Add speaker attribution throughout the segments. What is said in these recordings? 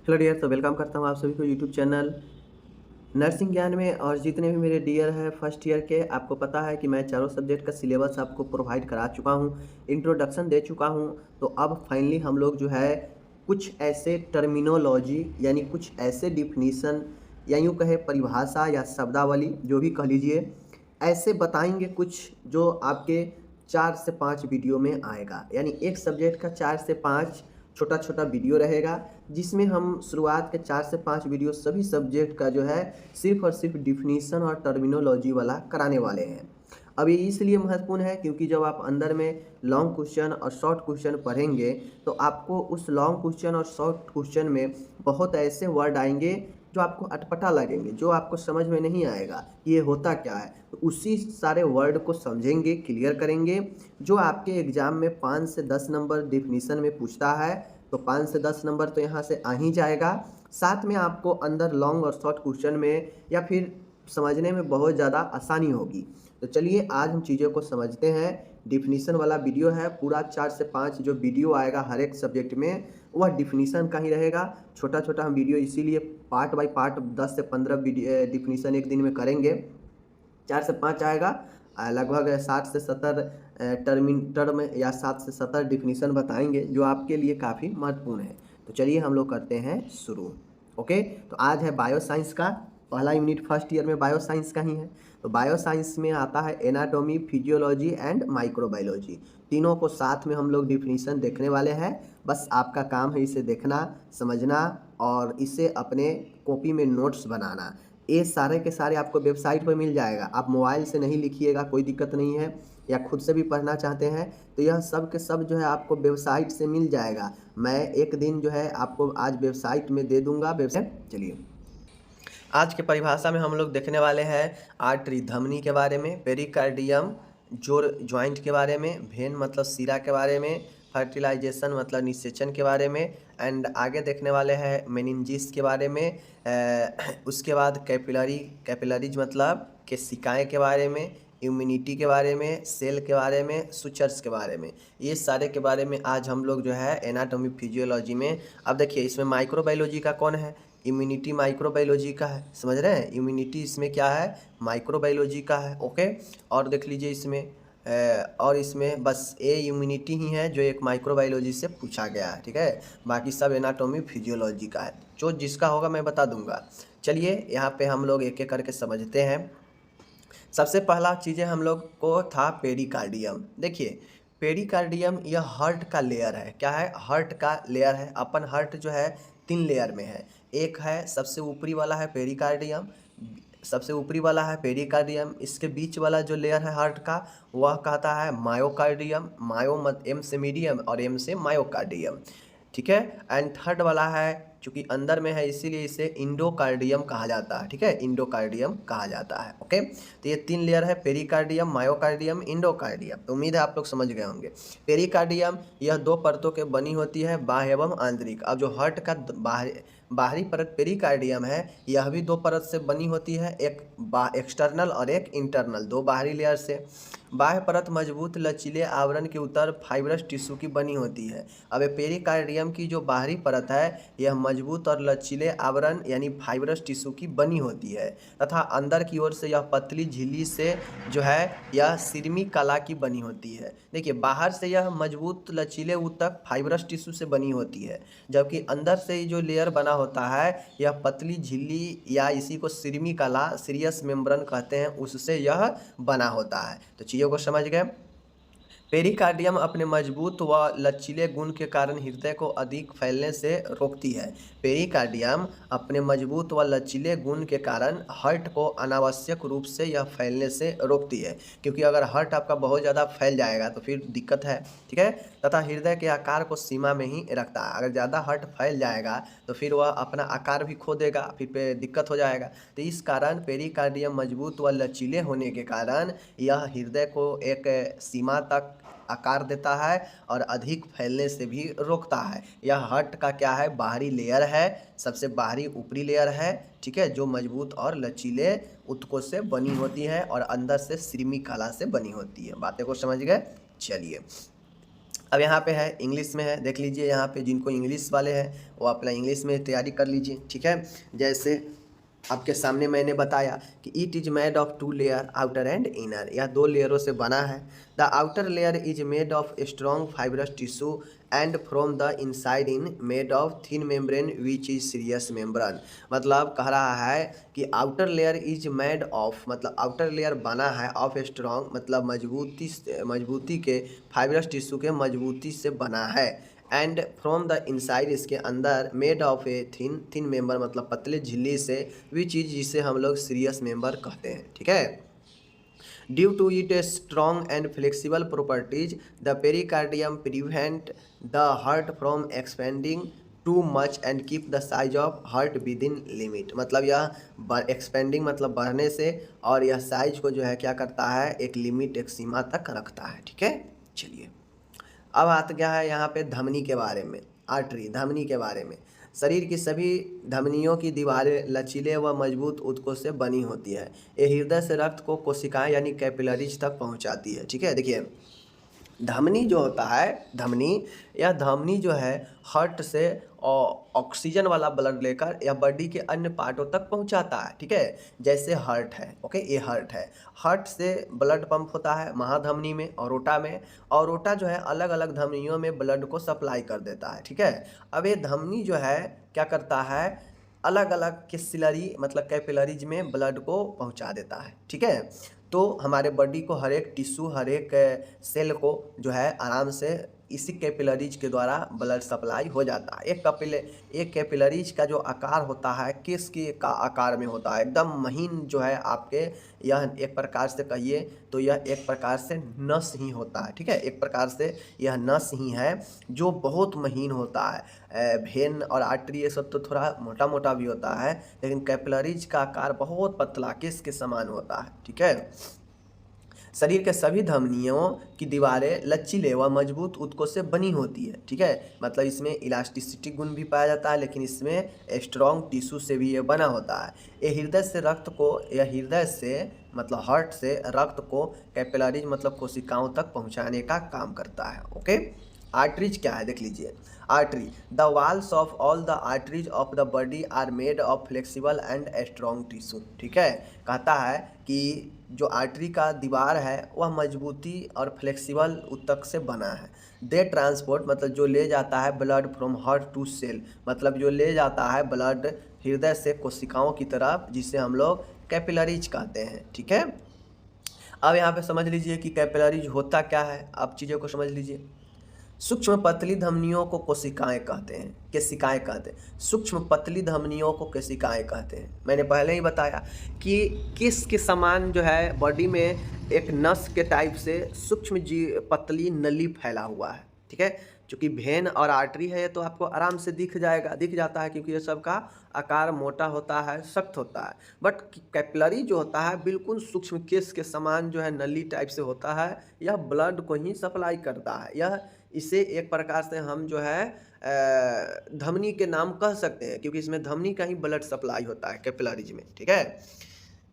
Speaker 1: Hello dear, तो welcome करता हूँ आप सभी को यूट्यूब चैनल नर्सिंग ज्ञान में। और जितने भी मेरे डियर हैं फर्स्ट ईयर के, आपको पता है कि मैं चारों सब्जेक्ट का सिलेबस आपको प्रोवाइड करा चुका हूँ, इंट्रोडक्शन दे चुका हूँ। तो अब फाइनली हम लोग जो है कुछ ऐसे टर्मिनोलॉजी यानी कुछ ऐसे डिफिनीसन या यूँ कहे परिभाषा या शब्दावली जो भी कह लीजिए, ऐसे बताएंगे कुछ जो आपके 4 से 5 वीडियो में आएगा। यानी एक सब्जेक्ट का 4 से 5 छोटा छोटा वीडियो रहेगा, जिसमें हम शुरुआत के 4 से 5 वीडियो सभी सब्जेक्ट का जो है सिर्फ और सिर्फ डिफिनीशन और टर्मिनोलॉजी वाला कराने वाले हैं। अब ये इसलिए महत्वपूर्ण है क्योंकि जब आप अंदर में लॉन्ग क्वेश्चन और शॉर्ट क्वेश्चन पढ़ेंगे तो आपको उस लॉन्ग क्वेश्चन और शॉर्ट क्वेश्चन में बहुत ऐसे वर्ड आएंगे जो आपको अटपटा लगेंगे, जो आपको समझ में नहीं आएगा कि ये होता क्या है। तो उसी सारे वर्ड को समझेंगे, क्लियर करेंगे। जो आपके एग्ज़ाम में 5 से 10 नंबर डिफिनीशन में पूछता है तो 5 से 10 नंबर तो यहाँ से आ ही जाएगा। साथ में आपको अंदर लॉन्ग और शॉर्ट क्वेश्चन में या फिर समझने में बहुत ज़्यादा आसानी होगी। तो चलिए आज हम चीज़ों को समझते हैं। डिफिनीशन वाला वीडियो है, पूरा 4 से 5 जो वीडियो आएगा हर एक सब्जेक्ट में वह डिफिनीशन का ही रहेगा। छोटा छोटा हम वीडियो इसीलिए पार्ट बाय पार्ट 10 से 15 डिफिनीशन एक दिन में करेंगे। 4 से 5 आएगा, लगभग 60 से 70 टर्म या 7 से 70 डिफिनीशन बताएंगे जो आपके लिए काफ़ी महत्वपूर्ण है। तो चलिए हम लोग करते हैं शुरू। ओके, तो आज है बायो साइंस का पहला यूनिट, फर्स्ट ईयर में बायो साइंस का ही है। तो बायो साइंस में आता है एनाटॉमी, फिजियोलॉजी एंड माइक्रोबायोलॉजी। तीनों को साथ में हम लोग डिफिनीशन देखने वाले हैं। बस आपका काम है इसे देखना, समझना और इसे अपने कॉपी में नोट्स बनाना। ये सारे के सारे आपको वेबसाइट पर मिल जाएगा। आप मोबाइल से नहीं लिखिएगा, कोई दिक्कत नहीं है, या खुद से भी पढ़ना चाहते हैं तो यह सब के सब जो है आपको वेबसाइट से मिल जाएगा। मैं एक दिन जो है आपको आज वेबसाइट में दे दूंगा। वेबसाइट चलिए, आज के परिभाषा में हम लोग देखने वाले हैं आर्टरी धमनी के बारे में, पेरिकार्डियम जोड़ जॉइंट के बारे में, वेन मतलब सिरा के बारे में, फर्टिलाइजेशन मतलब निषेचन के बारे में, एंड आगे देखने वाले हैं मेनिंजिस के बारे में। उसके बाद कैपिलरीज मतलब केशिकाएँ के बारे में, इम्यूनिटी के बारे में, सेल के बारे में, सुचर्स के बारे में। ये सारे के बारे में आज हम लोग जो है एनाटॉमी फिजियोलॉजी में। अब देखिए इसमें माइक्रोबायोलॉजी का कौन है, इम्यूनिटी माइक्रोबायोलॉजी का है, समझ रहे हैं। इम्यूनिटी इसमें क्या है, माइक्रोबायोलॉजी का है। ओके, और देख लीजिए इसमें और इसमें बस ए इम्यूनिटी ही है जो एक माइक्रोबायोलॉजी से पूछा गया है, ठीक है। बाकी सब एनाटॉमी फिजियोलॉजी का है, जो जिसका होगा मैं बता दूंगा। चलिए यहाँ पे हम लोग एक एक करके समझते हैं। सबसे पहला चीज़ें हम लोग को था पेरिकार्डियम। देखिए पेरिकार्डियम यह हार्ट का लेयर है। क्या है, हार्ट का लेयर है। अपन हार्ट जो है 3 लेयर में है। एक है सबसे ऊपरी वाला है पेरिकार्डियम, सबसे ऊपरी वाला है पेरिकार्डियम। इसके बीच वाला जो लेयर है हार्ट का वह कहता है मायोकार्डियम। मायो मत एम से मीडियम और एम से मायोकार्डियम, ठीक है। एंड थर्ड वाला है, चूंकि अंदर में है इसीलिए इसे इंडोकार्डियम कहा जाता है, ठीक है, इंडोकार्डियम कहा जाता है। ओके, तो ये 3 लेयर है, पेरिकार्डियम, मायोकार्डियम, इंडोकार्डियम। तो उम्मीद है आप लोग समझ गए होंगे। पेरिकार्डियम यह 2 परतों के बनी होती है, बाह्य एवं आंतरिक। अब जो हार्ट का बाहरी परत पेरिकार्डियम है यह भी 2 परत से बनी होती है, एक एक्सटर्नल और एक इंटरनल, 2 बाहरी लेयर से। बाह्य परत मजबूत लचीले आवरण के ऊपर फाइब्रस टिश्यू की बनी होती है। अब पेरिकार्डियम की जो बाहरी परत है यह मजबूत और लचीले आवरण यानी फाइब्रस टिश्यू की बनी होती है, तथा अंदर की ओर से यह पतली झिल्ली से जो है यह सिरमी कला की बनी होती है। देखिए बाहर से यह मजबूत लचीले ऊतक फाइब्रस टिश्यू से बनी होती है, जबकि अंदर से जो लेयर बना होता है यह पतली झिल्ली या इसी को सिरमी कला, सीरियस मेम्ब्रेन कहते हैं, उससे यह बना होता है। तो चीज़ों को समझ गए। पेरिकार्डियम अपने मजबूत व लचीले गुण के कारण हृदय को अधिक फैलने से रोकती है। पेरिकार्डियम अपने मजबूत व लचीले गुण के कारण हार्ट को अनावश्यक रूप से यह फैलने से रोकती है, क्योंकि अगर हार्ट आपका बहुत ज़्यादा फैल जाएगा तो फिर दिक्कत है, ठीक है। तथा हृदय के आकार को सीमा में ही रखता है। अगर ज़्यादा हार्ट फैल जाएगा तो फिर वह अपना आकार भी खो देगा, फिर पे दिक्कत हो जाएगा। तो इस कारण पेरिकार्डियम मजबूत व लचीले होने के कारण यह हृदय को एक सीमा तक आकार देता है और अधिक फैलने से भी रोकता है। यह हार्ट का क्या है, बाहरी लेयर है, सबसे बाहरी ऊपरी लेयर है, ठीक है, जो मजबूत और लचीले ऊतकों से बनी होती है और अंदर से सिरमी कला से बनी होती है। बातें को समझ गए। चलिए अब यहाँ पे है इंग्लिश में है, देख लीजिए यहाँ पे जिनको इंग्लिश वाले हैं वो अपना इंग्लिश में तैयारी कर लीजिए, ठीक है। जैसे आपके सामने मैंने बताया कि it is made of 2 layer outer and inner, यह 2 लेयरों से बना है। The outer layer is made of strong fibrous tissue and from the inside in made of thin membrane which is serious membrane. मतलब कह रहा है कि outer layer is made of, मतलब आउटर लेयर बना है ऑफ स्ट्रॉन्ग, मतलब मजबूती के, फाइब्रस टिश्यू के मजबूती से बना है, एंड फ्रॉम द इनसाइड इसके अंदर made of a thin member, मतलब पतले झिल्ली से, विच इज जिसे हम लोग सीरियस मेंबर कहते हैं, ठीक है। Due to it a strong and flexible properties the pericardium prevent the heart from expanding too much and keep the size of heart within limit. मतलब यह एक्सपेंडिंग मतलब बढ़ने से, और यह साइज को जो है क्या करता है, एक लिमिट, एक सीमा तक रखता है, ठीक है। चलिए अब आता क्या है यहाँ पे धमनी के बारे में, आर्टरी, धमनी के बारे में। शरीर की सभी धमनियों की दीवारें लचीले व मजबूत ऊतकों से बनी होती है। ये हृदय से रक्त को कोशिकाएं यानी कैपिलरीज तक पहुँचाती है, ठीक है। देखिए धमनी जो होता है, यह धमनी जो है हार्ट से ऑक्सीजन वाला ब्लड लेकर या बॉडी के अन्य पार्टों तक पहुंचाता है, ठीक है। जैसे हार्ट है, ओके, ये हार्ट है, हार्ट से ब्लड पंप होता है महाधमनी में, औरोटा में, औरोटा जो है अलग अलग धमनियों में ब्लड को सप्लाई कर देता है, ठीक है। अब ये धमनी जो है क्या करता है, अलग अलग कैपिलरी मतलब कैपिलरीज में ब्लड को पहुंचा देता है, ठीक है। तो हमारे बॉडी को हर एक टिश्यू, हर एक सेल को जो है आराम से इसी कैपिलरीज के द्वारा ब्लड सप्लाई हो जाता है। एक कैपिलरीज का जो आकार होता है किस के का आकार में होता है, एकदम महीन जो है आपके, यह एक प्रकार से कहिए तो यह एक प्रकार से नस ही होता है, ठीक है। एक प्रकार से यह नस ही है जो बहुत महीन होता है। भेन और आर्टरी ये सब तो थोड़ा मोटा मोटा भी होता है, लेकिन कैपिलरीज का आकार बहुत पतला किस के समान होता है, ठीक है। शरीर के सभी धमनियों की दीवारें लचीले व मजबूत ऊतकों से बनी होती है, ठीक है। मतलब इसमें इलास्टिसिटी गुण भी पाया जाता है, लेकिन इसमें स्ट्रॉन्ग टिश्यू से भी ये बना होता है। ये हृदय से रक्त को, या हृदय से मतलब हार्ट से रक्त को कैपिलरीज मतलब कोशिकाओं तक पहुंचाने का काम करता है, ओके। आर्टरीज क्या है देख लीजिए। Artery, the walls of all the arteries of the body are made of flexible and strong tissue, ठीक है। कहता है कि जो आर्टरी का दीवार है वह मजबूती और फ्लेक्सिबल ऊतक से बना है। दे ट्रांसपोर्ट मतलब जो ले जाता है blood from heart to cell, मतलब जो ले जाता है ब्लड हृदय से कोशिकाओं की तरफ, जिसे हम लोग कैपिलरीज कहते हैं, ठीक है। अब यहाँ पे समझ लीजिए कि कैपिलरीज होता क्या है, आप चीज़ों को समझ लीजिए। सूक्ष्म पतली धमनियों को कोशिकाएं कहते हैं, केशिकाएं कहते हैं। सूक्ष्म पतली धमनियों को केशिकाएं कहते हैं। मैंने पहले ही बताया कि किस के समान जो है बॉडी में एक नस के टाइप से सूक्ष्म पतली नली फैला हुआ है, ठीक है। चूँकि भेन और आर्टरी है तो आपको आराम से दिख जाता है, क्योंकि ये सब का आकार मोटा होता है, सख्त होता है। बट कैपिलरी जो होता है बिल्कुल सूक्ष्म केश के समान जो है नली टाइप से होता है, यह ब्लड को ही सप्लाई करता है। यह इसे एक प्रकार से हम जो है धमनी के नाम कह सकते हैं, क्योंकि इसमें धमनी का ही ब्लड सप्लाई होता है कैपिलरीज में, ठीक है।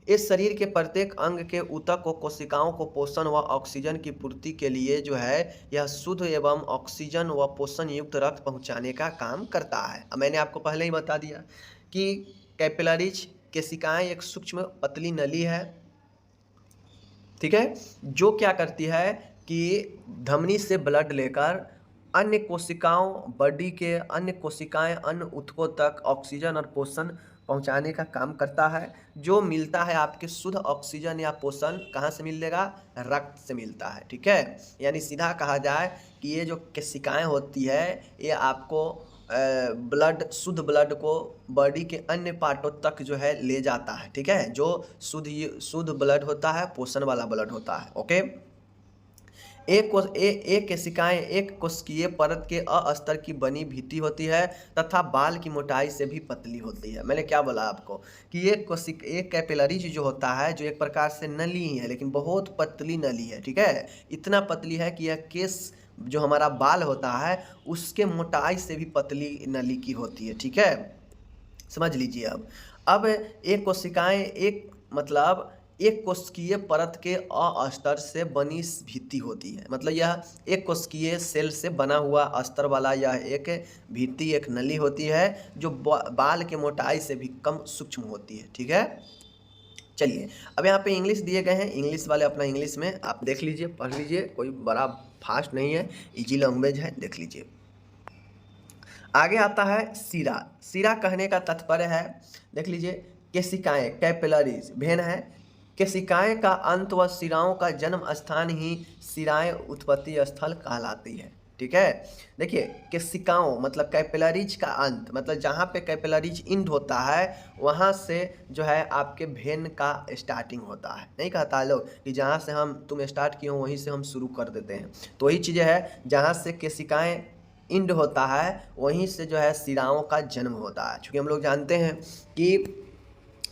Speaker 1: इस शरीर के प्रत्येक अंग के ऊतक को कोशिकाओं को पोषण व ऑक्सीजन की पूर्ति के लिए जो है यह शुद्ध एवं ऑक्सीजन व पोषण युक्त रक्त पहुंचाने का काम करता है। अब मैंने आपको पहले ही बता दिया कि कैपिलरीज केशिकाएं एक सूक्ष्म पतली नली है, ठीक है, जो क्या करती है कि धमनी से ब्लड लेकर अन्य कोशिकाओं, बॉडी के अन्य कोशिकाएं, अन्य ऊतकों तक ऑक्सीजन और पोषण पहुंचाने का काम करता है। जो मिलता है आपके शुद्ध ऑक्सीजन या पोषण कहाँ से मिलेगा, रक्त से मिलता है, ठीक है। यानी सीधा कहा जाए कि ये जो कोशिकाएं होती है ये आपको ब्लड, शुद्ध ब्लड को बॉडी के अन्य पार्टों तक जो है ले जाता है, ठीक है। जो शुद्ध ब्लड होता है, पोषण वाला ब्लड होता है, ओके। एक कोशिकाएं एक कोशिकीय परत के अस्तर की बनी भित्ति होती है तथा बाल की मोटाई से भी पतली होती है। मैंने क्या बोला आपको कि एक कैपिलरीज जो होता है जो एक प्रकार से नली ही है, लेकिन बहुत पतली नली है, ठीक है। इतना पतली है कि यह केस जो हमारा बाल होता है उसके मोटाई से भी पतली नली की होती है, ठीक है। समझ लीजिए। अब एक कोशिकाएं एक मतलब एक कोशिकीय परत के अस्तर से बनी भित्ति होती है। मतलब यह एक कोशिकीय सेल से बना हुआ अस्तर वाला यह एक भित्ति, एक नली होती है जो बाल के मोटाई से भी कम सूक्ष्म होती है। ठीक है, चलिए अब यहाँ पे इंग्लिश दिए गए हैं, इंग्लिश वाले अपना इंग्लिश में आप देख लीजिए, पढ़ लीजिए, कोई बड़ा फास्ट नहीं है, इजी लैंग्वेज है, देख लीजिए। आगे आता है सिरा। सिरा कहने का तात्पर्य है, देख लीजिए, केशिकाएं, कैपिलरीज, भेन है। केशिकाएं का अंत व सिराओं का जन्म स्थान ही सिराएं उत्पत्ति स्थल कहलाती है। ठीक है, देखिए केशिकाओं मतलब कैपिलरीज का अंत, मतलब जहाँ पे कैपिलरीज इंड होता है वहाँ से जो है आपके भेन का स्टार्टिंग होता है। नहीं कहता है लोग कि जहाँ से तुम स्टार्ट किए हो वहीं से हम शुरू कर देते हैं, तो वही चीज़ें है, जहाँ से केशिकाएं इंड होता है वहीं से जो है सिराओं का जन्म होता है। क्योंकि हम लोग जानते हैं कि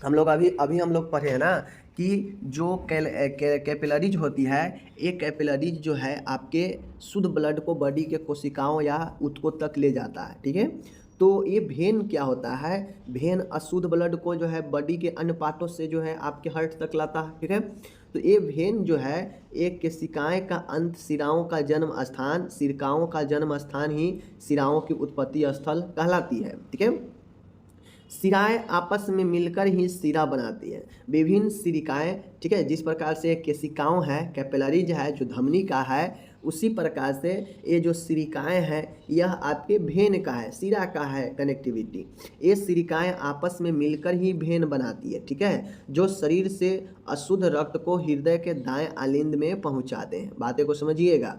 Speaker 1: हम लोग अभी हम लोग पढ़े हैं ना कि जो कैपिलरीज होती है, एक कैपिलरीज जो है आपके शुद्ध ब्लड को बॉडी के कोशिकाओं या ऊतकों तक ले जाता है। ठीक है, तो ये भेन क्या होता है, भेन अशुद्ध ब्लड को जो है बॉडी के अन्य पार्टों से जो है आपके हार्ट तक लाता है। ठीक है, तो ये भेन जो है एक केशिकाएं का अंत, सिराओं का जन्म स्थान, सिरकाओं का जन्म स्थान ही सिराओं की उत्पत्ति स्थल कहलाती है। ठीक है, सिराएं आपस में मिलकर ही सिरा बनाती है। विभिन्न सिरिकाएं, ठीक है, जिस प्रकार से केशिकाओं है, कैपिलरीज है जो धमनी का है, उसी प्रकार से ये जो सिरिकाएं हैं यह आपके भेन का है, सिरा का है कनेक्टिविटी। ये सिरिकाएं आपस में मिलकर ही भेन बनाती है। ठीक है, जो शरीर से अशुद्ध रक्त को हृदय के दाएं आलिंद में पहुंचाते हैं। बातें को समझिएगा,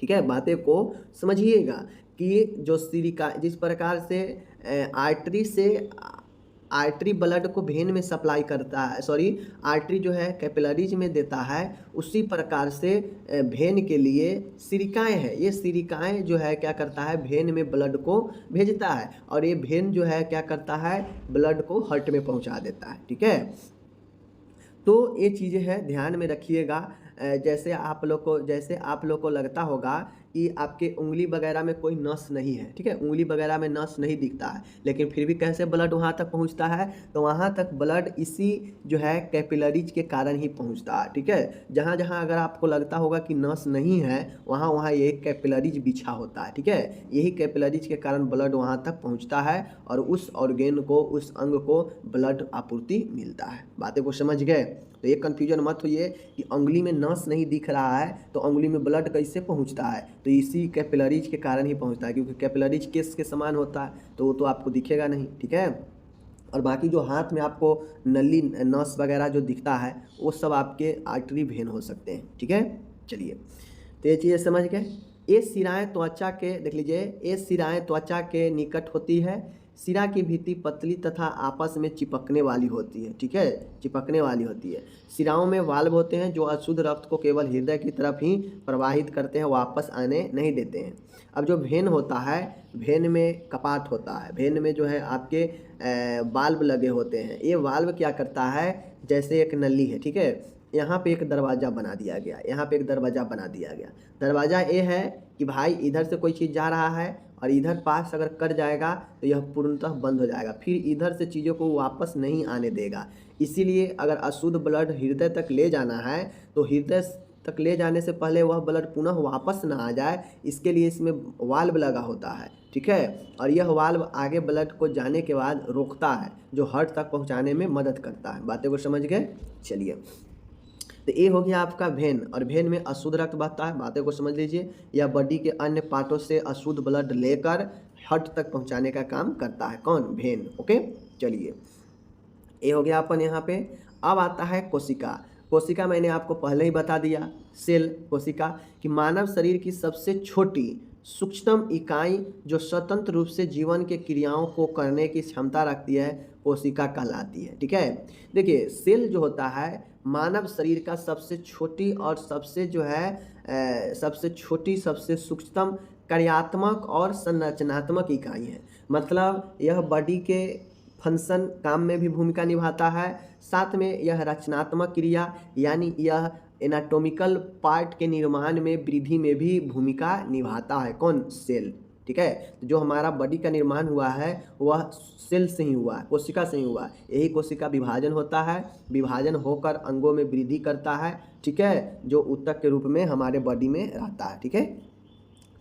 Speaker 1: ठीक है, बातें को समझिएगा कि जो सिरिका, जिस प्रकार से आर्टरी ब्लड को भेन में सप्लाई करता है, सॉरी आर्टरी जो है कैपिलरीज में देता है, उसी प्रकार से भेन के लिए सिरिकाएं हैं। ये सिरिकाएं जो है क्या करता है, भेन में ब्लड को भेजता है, और ये भेन जो है क्या करता है, ब्लड को हार्ट में पहुंचा देता है। ठीक है, तो ये चीज़ें हैं, ध्यान में रखिएगा। जैसे आप लोग को लगता होगा कि आपके उंगली वगैरह में कोई नस नहीं है। ठीक है, उंगली वगैरह में नस नहीं दिखता है, लेकिन फिर भी कैसे ब्लड वहाँ तक पहुँचता है, तो वहाँ तक ब्लड इसी जो है कैपिलरीज के कारण ही पहुँचता है। ठीक है, जहाँ जहाँ अगर आपको लगता होगा कि नस नहीं है, वहाँ वहाँ ये कैपिलरीज बिछा होता है। ठीक है, यही कैपिलरीज के कारण ब्लड वहाँ तक पहुँचता है और उस ऑर्गेन को, उस अंग को ब्लड आपूर्ति मिलता है। बातें को समझ गए, तो ये कन्फ्यूजन मत होइए कि उंगली में नस नहीं दिख रहा है तो उंगली में ब्लड कैसे पहुंचता है, तो इसी कैपिलरीज के कारण ही पहुंचता है, क्योंकि कैपिलरीज केस के समान होता है, तो वो तो आपको दिखेगा नहीं। ठीक है, और बाकी जो हाथ में आपको नली, नस वगैरह जो दिखता है वो सब आपके आर्टरी भेन हो सकते हैं। ठीक है, चलिए, तो ये चीज़ें समझ गए। ये सिराएं त्वचा के, देख लीजिए, ये सिराएं त्वचा के निकट होती है। सिरा की भित्ति पतली तथा आपस में चिपकने वाली होती है। ठीक है, चिपकने वाली होती है। सिराओं में वाल्व होते हैं जो अशुद्ध रक्त को केवल हृदय की तरफ ही प्रवाहित करते हैं, वापस आने नहीं देते हैं। अब जो भेन होता है, भेन में कपाट होता है, भेन में जो है आपके वाल्व लगे होते हैं। ये वाल्व क्या करता है, जैसे एक नली है, ठीक है, यहाँ पे एक दरवाज़ा बना दिया गया, यहाँ पे एक दरवाज़ा बना दिया गया। दरवाज़ा ये है कि भाई इधर से कोई चीज़ जा रहा है और इधर पास अगर कट जाएगा तो यह पूर्णतः बंद हो जाएगा, फिर इधर से चीज़ों को वापस नहीं आने देगा। इसीलिए अगर अशुद्ध ब्लड हृदय तक ले जाना है तो हृदय तक ले जाने से पहले वह ब्लड पुनः वापस ना आ जाए, इसके लिए इसमें वाल्व लगा होता है। ठीक है, और यह वाल्व आगे ब्लड को जाने के बाद रोकता है, जो हार्ट तक पहुंचाने में मदद करता है। बातें को समझ गए, चलिए, तो ये हो गया आपका भेन, और भेन में अशुद्ध रक्त बहता है। बातें को समझ लीजिए, या बॉडी के अन्य पार्टों से अशुद्ध ब्लड लेकर हार्ट तक पहुंचाने का काम करता है। कौन, भेन। ओके, चलिए, ये हो गया अपन यहाँ पे। अब आता है कोशिका। कोशिका मैंने आपको पहले ही बता दिया, सेल, कोशिका कि मानव शरीर की सबसे छोटी सूक्ष्मतम इकाई जो स्वतंत्र रूप से जीवन के क्रियाओं को करने की क्षमता रखती है, कोशिका कहलाती है। ठीक है, देखिए, सेल जो होता है मानव शरीर का सबसे छोटी और सबसे जो है सबसे छोटी, सबसे सूक्ष्मतम कार्यात्मक और संरचनात्मक इकाई है। मतलब यह बॉडी के फंक्शन, काम में भी भूमिका निभाता है, साथ में यह रचनात्मक क्रिया यानी यह एनाटॉमिकल पार्ट के निर्माण में, वृद्धि में भी भूमिका निभाता है। कौन, सेल। ठीक है। तो जो हमारा बॉडी का निर्माण हुआ है वह सेल से ही हुआ है, कोशिका से ही हुआ है। यही कोशिका विभाजन होता है, विभाजन होकर अंगों में वृद्धि करता है, ठीक है, जो ऊतक के रूप में हमारे बॉडी में रहता है, ठीक है।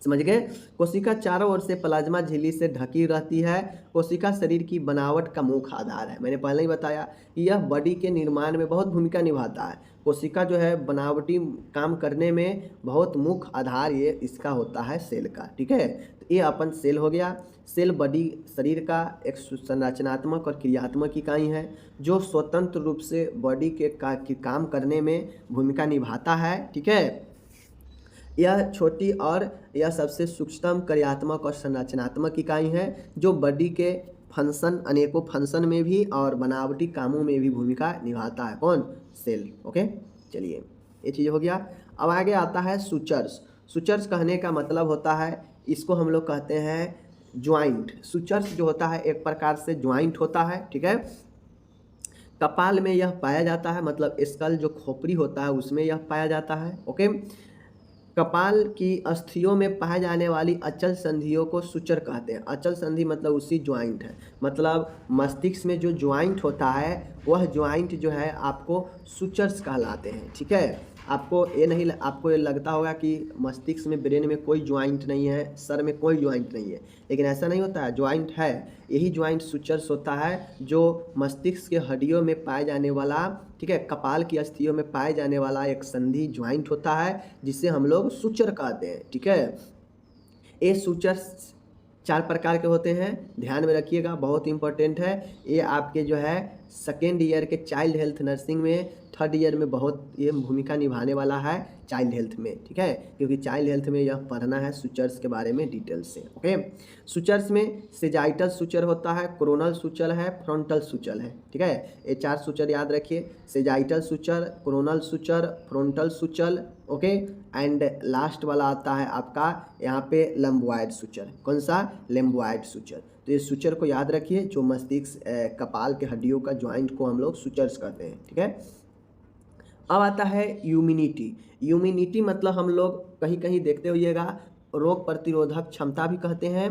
Speaker 1: समझ गए। कोशिका चारों ओर से प्लाज्मा झिल्ली से ढकी रहती है। कोशिका शरीर की बनावट का मुख्य आधार है। मैंने पहले ही बताया कि यह बॉडी के निर्माण में बहुत भूमिका निभाता है। कोशिका जो है बनावटी काम करने में बहुत मुख्य आधार ये इसका होता है सेल का, ठीक है। तो ये अपन सेल हो गया। सेल बॉडी शरीर का एक संरचनात्मक और क्रियात्मक इकाई है जो स्वतंत्र रूप से बॉडी के काम करने में भूमिका निभाता है, ठीक है। यह छोटी और यह सबसे सूक्ष्म कार्यात्मक और संरचनात्मक इकाई है जो बॉडी के फंक्शन, अनेकों फंक्शन में भी और बनावटी कामों में भी भूमिका निभाता है। कौन? सेल। ओके, चलिए ये चीज़ हो गया। अब आगे आता है सुचर्स। सुचर्स कहने का मतलब होता है, इसको हम लोग कहते हैं ज्वाइंट। सुचर्स जो होता है एक प्रकार से ज्वाइंट होता है, ठीक है। कपाल में यह पाया जाता है, मतलब स्कल जो खोपड़ी होता है उसमें यह पाया जाता है। ओके, कपाल की अस्थियों में पाए जाने वाली अचल संधियों को सुचर कहते हैं। अचल संधि मतलब उसी ज्वाइंट है, मतलब मस्तिष्क में जो ज्वाइंट होता है वह ज्वाइंट जो है आपको सुचर्स कहलाते हैं, ठीक है। आपको ये लगता होगा कि मस्तिष्क में, ब्रेन में कोई ज्वाइंट नहीं है, सर में कोई ज्वाइंट नहीं है, लेकिन ऐसा नहीं होता है, ज्वाइंट है। यही ज्वाइंट सुचर्स होता है जो मस्तिष्क के हड्डियों में पाए जाने वाला, ठीक है, कपाल की अस्थियों में पाए जाने वाला एक संधि ज्वाइंट होता है जिसे हम लोग सुचर कहते हैं, ठीक है। ये सुचर्स 4 प्रकार के होते हैं, ध्यान में रखिएगा, बहुत इंपॉर्टेंट है। ये आपके जो है सेकेंड ईयर के चाइल्ड हेल्थ नर्सिंग में, थर्ड ईयर में बहुत ये भूमिका निभाने वाला है चाइल्ड हेल्थ में, ठीक है, क्योंकि चाइल्ड हेल्थ में यह पढ़ना है सुचर्स के बारे में डिटेल से। ओके, सुचर्स में सेजाइटल सुचर होता है, कोरोनल सुचर है, फ्रंटल सुचर है, ठीक है। ये 4 सुचर याद रखिए, sagittal suture, coronal suture, frontal suture, okay, and last वाला आता है आपका यहाँ पे लंबवाइड सुचर। कौन सा? लंबवाइड सुचर। तो ये सुचर को याद रखिए, जो मस्तिष्क कपाल के हड्डियों का ज्वाइंट को हम लोग सुचर्स कहते हैं, ठीक है। अब आता है यूमिनिटी। यूमिनिटी मतलब हम लोग कहीं कहीं देखते होइएगा रोग प्रतिरोधक क्षमता भी कहते हैं।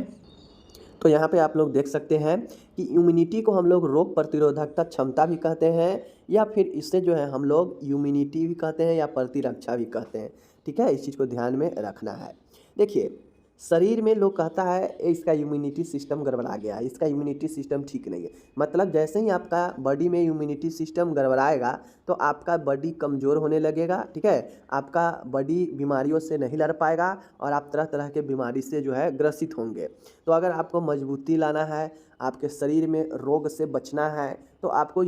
Speaker 1: तो यहाँ पे आप लोग देख सकते हैं कि इम्यूनिटी को हम लोग रोग प्रतिरोधकता क्षमता भी कहते हैं, या फिर इससे जो है हम लोग इम्यूनिटी भी कहते हैं या प्रतिरक्षा भी कहते हैं, ठीक है। इस चीज़ को ध्यान में रखना है। देखिए, शरीर में लोग कहता है इसका इम्यूनिटी सिस्टम गड़बड़ा गया है, इसका इम्यूनिटी सिस्टम ठीक नहीं है। मतलब जैसे ही आपका बॉडी में इम्यूनिटी सिस्टम गड़बड़ाएगा तो आपका बॉडी कमज़ोर होने लगेगा, ठीक है। आपका बॉडी बीमारियों से नहीं लड़ पाएगा और आप तरह तरह के बीमारी से जो है ग्रसित होंगे। तो अगर आपको मजबूती लाना है, आपके शरीर में रोग से बचना है, तो आपको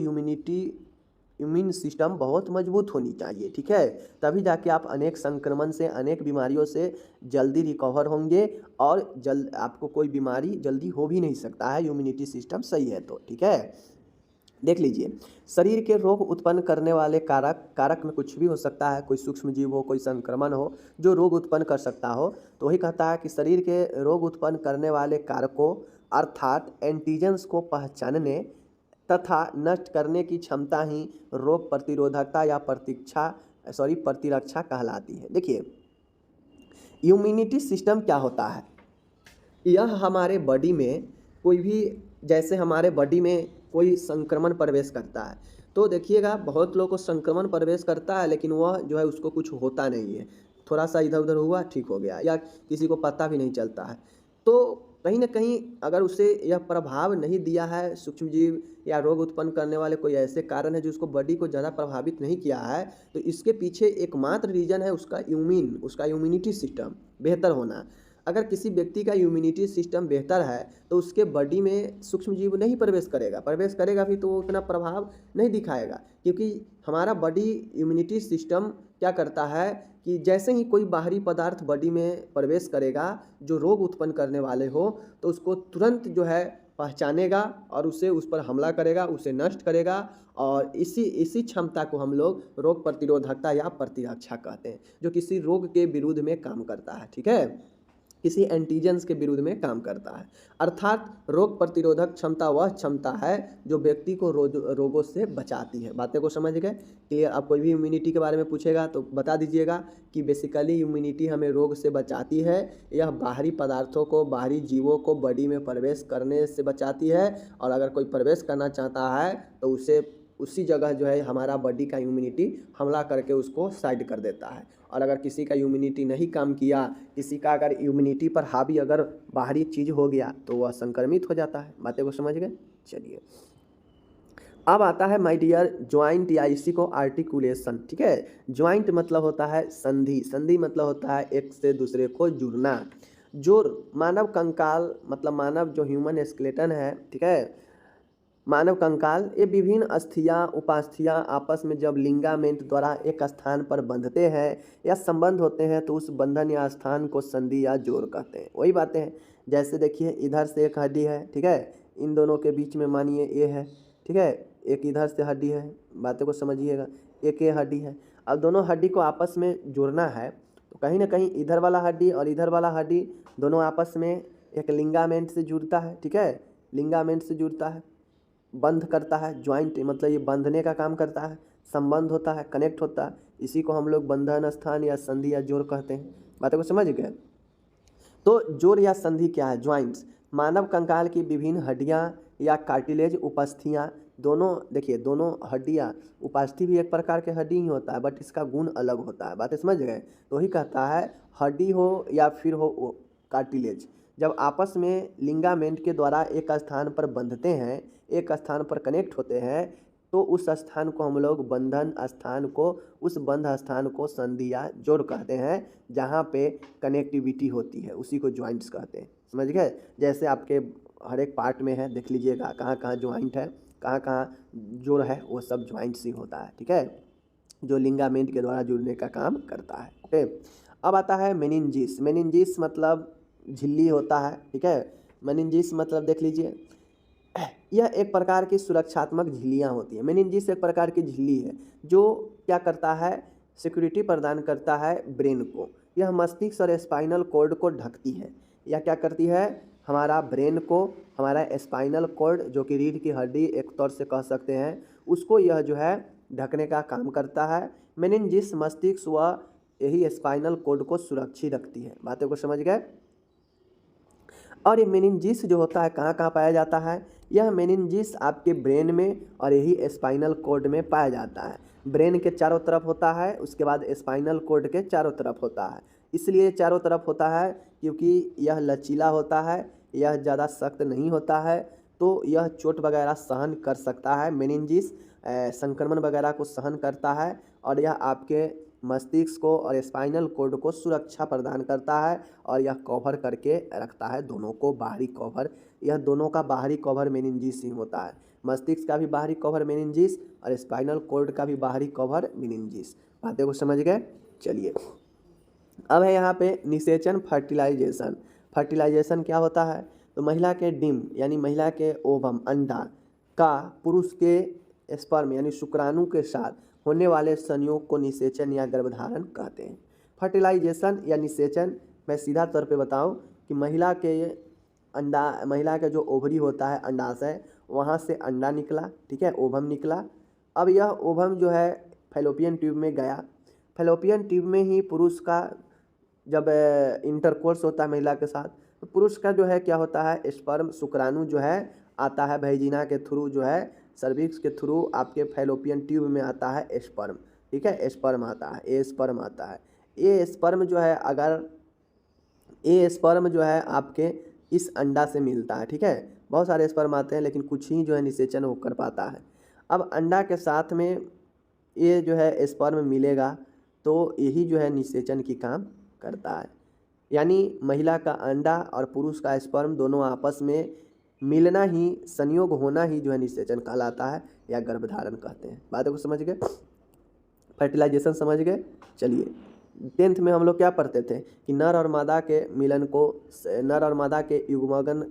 Speaker 1: इम्यून सिस्टम बहुत मजबूत होनी चाहिए, ठीक है। तभी जाके आप अनेक संक्रमण से, अनेक बीमारियों से जल्दी रिकवर होंगे और आपको कोई बीमारी जल्दी हो भी नहीं सकता है, इम्यूनिटी सिस्टम सही है तो, ठीक है। देख लीजिए, शरीर के रोग उत्पन्न करने वाले कारक में कुछ भी हो सकता है, कोई सूक्ष्म जीव हो, कोई संक्रमण हो जो रोग उत्पन्न कर सकता हो। तो वही कहता है कि शरीर के रोग उत्पन्न करने वाले कारकों अर्थात एंटीजेंस को पहचानने तथा नष्ट करने की क्षमता ही रोग प्रतिरोधकता या प्रतिरक्षा कहलाती है। देखिए, इम्यूनिटी सिस्टम क्या होता है? यह हमारे बॉडी में कोई भी, जैसे हमारे बॉडी में कोई संक्रमण प्रवेश करता है तो देखिएगा बहुत लोगों को संक्रमण प्रवेश करता है लेकिन वह जो है उसको कुछ होता नहीं है, थोड़ा सा इधर उधर हुआ ठीक हो गया, या किसी को पता भी नहीं चलता है। तो कहीं ना कहीं अगर उसे यह प्रभाव नहीं दिया है, सूक्ष्मजीव या रोग उत्पन्न करने वाले कोई ऐसे कारण है जो उसको बॉडी को ज़्यादा प्रभावित नहीं किया है, तो इसके पीछे एकमात्र रीज़न है उसका इम्यूनिटी सिस्टम बेहतर होना। अगर किसी व्यक्ति का इम्यूनिटी सिस्टम बेहतर है तो उसके बॉडी में सूक्ष्मजीव नहीं प्रवेश करेगा भी तो वो उतना प्रभाव नहीं दिखाएगा, क्योंकि हमारा बॉडी इम्यूनिटी सिस्टम क्या करता है कि जैसे ही कोई बाहरी पदार्थ बॉडी में प्रवेश करेगा जो रोग उत्पन्न करने वाले हो तो उसको तुरंत जो है पहचानेगा और उस पर हमला करेगा, उसे नष्ट करेगा, और इसी क्षमता को हम लोग रोग प्रतिरोधकता या प्रतिरक्षा कहते हैं, जो किसी रोग के विरुद्ध में काम करता है, ठीक है। किसी एंटीजेंस के विरुद्ध में काम करता है। अर्थात रोग प्रतिरोधक क्षमता वह क्षमता है जो व्यक्ति को रोगों से बचाती है। बातें को समझ गए? क्लियर? आप कोई भी इम्यूनिटी के बारे में पूछेगा तो बता दीजिएगा कि बेसिकली इम्यूनिटी हमें रोग से बचाती है। यह बाहरी पदार्थों को, बाहरी जीवों को बॉडी में प्रवेश करने से बचाती है, और अगर कोई प्रवेश करना चाहता है तो उसे उसी जगह जो है हमारा बॉडी का इम्यूनिटी हमला करके उसको साइड कर देता है। और अगर किसी का इम्यूनिटी नहीं काम किया, किसी का अगर इम्यूनिटी पर हावी अगर बाहरी चीज़ हो गया तो वह संक्रमित हो जाता है। बातें को समझ गए? चलिए, अब आता है माय डियर ज्वाइंट, या इसी को आर्टिकुलेशन। ठीक है, ज्वाइंट मतलब होता है संधि, संधि मतलब होता है एक से दूसरे को जुड़ना। जो मानव कंकाल मतलब मानव जो ह्यूमन स्केलेटन है, ठीक है, मानव कंकाल, ये विभिन्न अस्थियां उपास्थियां आपस में जब लिंगामेंट द्वारा एक स्थान पर बंधते हैं या संबंध होते हैं तो उस बंधन या स्थान को संधि या जोड़ कहते हैं। वही बातें हैं, जैसे देखिए इधर से एक हड्डी है, ठीक है, इन दोनों के बीच में मानिए ये है, ठीक है, एक इधर से हड्डी है, बातें को समझिएगा, एक ये हड्डी है। अब दोनों हड्डी को आपस में जोड़ना है तो कहीं ना कहीं इधर वाला हड्डी और इधर वाला हड्डी दोनों आपस में एक लिंगामेंट से जुड़ता है। ठीक है, लिंगामेंट से जुड़ता है, बंध करता है। ज्वाइंट मतलब ये बंधने का काम करता है, संबंध होता है, कनेक्ट होता है। इसी को हम लोग बंधन स्थान या संधि या जोड़ कहते हैं। बातों को समझ गए? तो जोड़ या संधि क्या है? ज्वाइंट्स मानव कंकाल की विभिन्न हड्डियां या कार्टिलेज उपस्थियां, दोनों देखिए, दोनों हड्डियां, उपास्थि भी एक प्रकार के हड्डी ही होता है बट इसका गुण अलग होता है। बातें समझ गए? तो ही कहता है हड्डी हो या फिर हो कार्टिलेज, जब आपस में लिंगामेंट के द्वारा एक स्थान पर बंधते हैं, एक स्थान पर कनेक्ट होते हैं, तो उस स्थान को हम लोग बंधन स्थान को, उस बंध स्थान को संधि या जोड़ कहते हैं, जहाँ पे कनेक्टिविटी होती है, उसी को ज्वाइंट्स कहते हैं। समझ गए? जैसे आपके हर एक पार्ट में है, देख लीजिएगा कहाँ कहाँ ज्वाइंट है, कहाँ कहाँ जोड़ है, वो सब ज्वाइंट्स ही होता है। ठीक है, जो लिंगामेंट के द्वारा जुड़ने का काम करता है। ओके, अब आता है मेनिंजिस। मेनिंजिस मतलब झिल्ली होता है। ठीक है, मेनिंजिस मतलब देख लीजिए, यह एक प्रकार की सुरक्षात्मक झिल्लियाँ होती हैं। मेनिंजिस एक प्रकार की झिल्ली है जो क्या करता है, सिक्योरिटी प्रदान करता है ब्रेन को। यह मस्तिष्क और स्पाइनल कॉर्ड को ढकती है। यह क्या करती है, हमारा ब्रेन को, हमारा स्पाइनल कॉर्ड जो कि रीढ़ की हड्डी एक तौर से कह सकते हैं, उसको यह जो है ढकने का काम करता है। मेनिंजिस मस्तिष्क व यही स्पाइनल कॉर्ड को सुरक्षित रखती है। बातें को समझ गए? और ये मेनिंजिस जो होता है कहाँ कहाँ पाया जाता है? यह मेनिंजिस आपके ब्रेन में और यही स्पाइनल कॉर्ड में पाया जाता है। ब्रेन के चारों तरफ होता है, उसके बाद स्पाइनल कॉर्ड के चारों तरफ होता है। इसलिए चारों तरफ होता है क्योंकि यह लचीला होता है, यह ज़्यादा सख्त नहीं होता है, तो यह चोट वगैरह सहन कर सकता है। मेनिंजिस संक्रमण वगैरह को सहन करता है और यह आपके मस्तिष्क को और स्पाइनल कॉर्ड को सुरक्षा प्रदान करता है और यह कवर करके रखता है दोनों को, बाहरी कवर। यह दोनों का बाहरी कवर मेनिंजिस ही होता है। मस्तिष्क का भी बाहरी कवर मेनिंजिस और स्पाइनल कॉर्ड का भी बाहरी कवर मेनिंजिस। बातें को समझ गए? चलिए, अब है यहाँ पे निषेचन, फर्टिलाइजेशन। फर्टिलाइजेशन क्या होता है? तो महिला के डिम यानी महिला के ओवम, अंडा का पुरुष के स्पर्म यानी शुक्राणु के साथ होने वाले संयोग को निषेचन या गर्भधारण कहते हैं। फर्टिलाइजेशन या निषेचन, मैं सीधा तौर पे बताऊं कि महिला के अंडा, महिला का जो ओवरी होता है, अंडाशय, वहाँ से अंडा निकला, ठीक है, ओवम निकला। अब यह ओवम जो है फैलोपियन ट्यूब में गया। फैलोपियन ट्यूब में ही पुरुष का जब इंटरकोर्स होता है महिला के साथ, तो पुरुष का जो है क्या होता है, स्पर्म शुक्राणु जो है आता है वैजिना के थ्रू, जो है सर्विक्स के थ्रू आपके फैलोपियन ट्यूब में आता है स्पर्म। ठीक है, स्पर्म आता है, ये स्पर्म आता है। ये स्पर्म जो है, अगर ये स्पर्म जो है आपके इस अंडा से मिलता है, ठीक है, बहुत सारे स्पर्म आते हैं लेकिन कुछ ही जो है निषेचन वो कर पाता है। अब अंडा के साथ में ये जो है स्पर्म मिलेगा तो यही जो है निषेचन की काम करता है। यानी महिला का अंडा और पुरुष का स्पर्म दोनों आपस में मिलना ही, संयोग होना ही जो है निषेचन कहलाता है या गर्भधारण कहते हैं। बातों को समझ गए? फर्टिलाइजेशन समझ गए? चलिए, 10th में हम लोग क्या पढ़ते थे कि नर और मादा के मिलन को, नर और मादा के युग्मन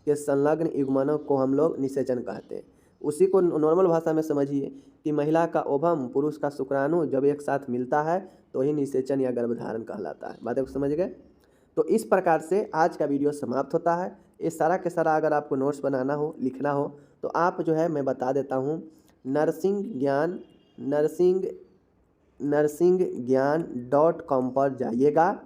Speaker 1: के संलग्न युग्मनों को हम लोग निषेचन कहते हैं। उसी को नॉर्मल भाषा में समझिए कि महिला का ओवम, पुरुष का शुक्राणु जब एक साथ मिलता है तो ही निषेचन या गर्भधारण कहलाता है। बातें को समझ गए? तो इस प्रकार से आज का वीडियो समाप्त होता है। ये सारा के सारा अगर आपको नोट्स बनाना हो, लिखना हो, तो आप जो है मैं बता देता हूँ, नरसिंहज्ञान.com पर जाइएगा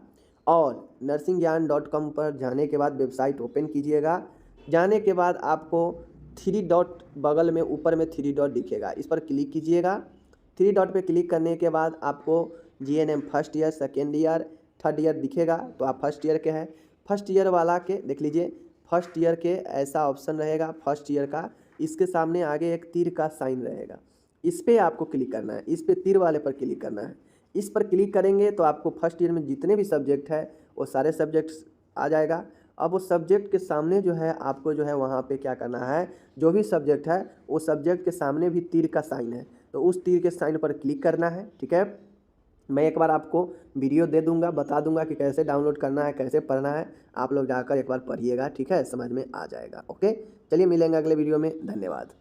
Speaker 1: और नरसिंहज्ञान.com पर जाने के बाद वेबसाइट ओपन कीजिएगा। जाने के बाद आपको 3 डॉट बगल में ऊपर में 3 डॉट दिखेगा, इस पर क्लिक कीजिएगा। 3 डॉट पे क्लिक करने के बाद आपको GNM first year, second year, third year दिखेगा, तो आप फर्स्ट ईयर के हैं। फर्स्ट ईयर वाला के देख लीजिए, फर्स्ट ईयर के ऐसा ऑप्शन रहेगा फर्स्ट ईयर का, इसके सामने आगे एक तीर का साइन रहेगा, इस पर आपको क्लिक करना है, इस पर तीर वाले पर क्लिक करना है। इस पर क्लिक करेंगे तो आपको फर्स्ट ईयर में जितने भी सब्जेक्ट है वो सारे सब्जेक्ट्स आ जाएगा। अब वो सब्जेक्ट के सामने जो है आपको जो है वहाँ पे क्या करना है, जो भी सब्जेक्ट है वो सब्जेक्ट के सामने भी तीर का साइन है, तो उस तीर के साइन पर क्लिक करना है। ठीक है, मैं एक बार आपको वीडियो दे दूंगा, बता दूंगा कि कैसे डाउनलोड करना है, कैसे पढ़ना है। आप लोग जाकर एक बार पढ़िएगा, ठीक है, समझ में आ जाएगा। ओके, चलिए मिलेंगे अगले वीडियो में, धन्यवाद।